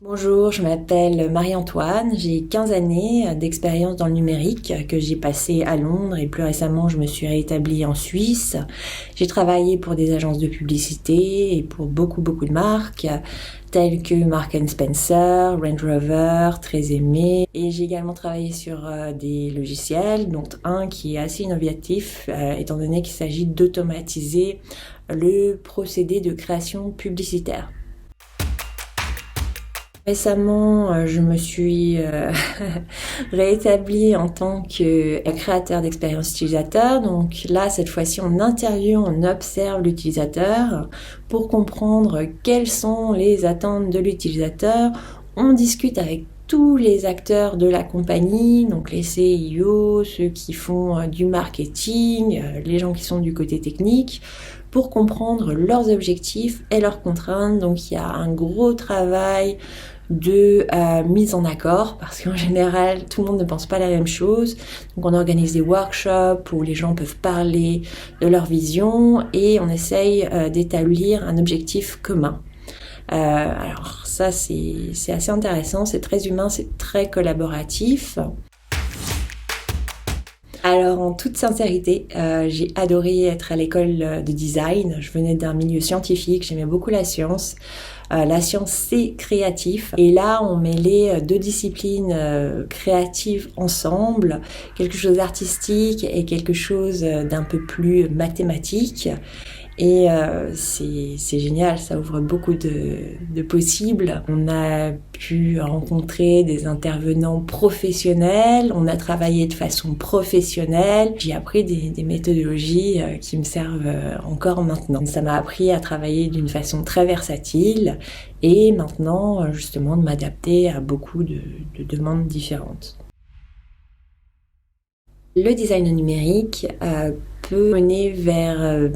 Bonjour, je m'appelle Marie-Antoine, j'ai 15 années d'expérience dans le numérique que j'ai passé à Londres et plus récemment je me suis réétablie en Suisse. J'ai travaillé pour des agences de publicité et pour beaucoup de marques telles que Marks & Spencer, Range Rover, Très Aimé, et j'ai également travaillé sur des logiciels dont un qui est assez innovatif étant donné qu'il s'agit d'automatiser le procédé de création publicitaire. Récemment, je me suis réétablie en tant que créateur d'expérience utilisateur. Donc là, cette fois-ci, on interviewe, on observe l'utilisateur pour comprendre quelles sont les attentes de l'utilisateur. On discute avec tous les acteurs de la compagnie, donc les CIO, ceux qui font du marketing, les gens qui sont du côté technique, pour comprendre leurs objectifs et leurs contraintes. Donc il y a un gros travail de mise en accord parce qu'en général tout le monde ne pense pas la même chose, donc on organise des workshops où les gens peuvent parler de leur vision et on essaye d'établir un objectif commun. Alors ça c'est assez intéressant, c'est très humain, c'est très collaboratif. Alors en toute sincérité, j'ai adoré être à l'école de design. Je venais d'un milieu scientifique, j'aimais beaucoup la science. La science c'est créatif et là on mêlait deux disciplines créatives ensemble, quelque chose d'artistique et quelque chose d'un peu plus mathématique. Et c'est génial, ça ouvre beaucoup de possibles. On a pu rencontrer des intervenants professionnels, on a travaillé de façon professionnelle. J'ai appris des méthodologies qui me servent encore maintenant. Ça m'a appris à travailler d'une façon très versatile et maintenant justement de m'adapter à beaucoup de demandes différentes. Le design numérique peut mener vers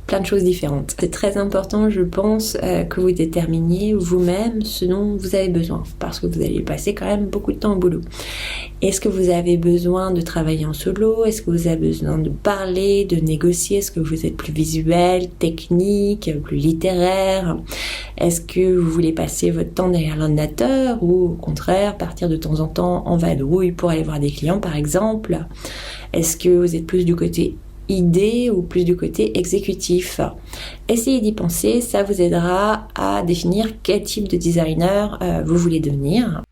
plein de choses différentes. C'est très important, je pense, que vous déterminiez vous-même ce dont vous avez besoin, parce que vous allez passer quand même beaucoup de temps au boulot. Est-ce que vous avez besoin de travailler en solo? Est-ce que vous avez besoin de parler, de négocier? Est-ce que vous êtes plus visuel, technique, plus littéraire? Est-ce que vous voulez passer votre temps derrière l'ordinateur ou au contraire partir de temps en temps en vadrouille pour aller voir des clients par exemple? Est-ce que vous êtes plus du côté idée ou plus du côté exécutif? Essayez d'y penser, ça vous aidera à définir quel type de designer vous voulez devenir.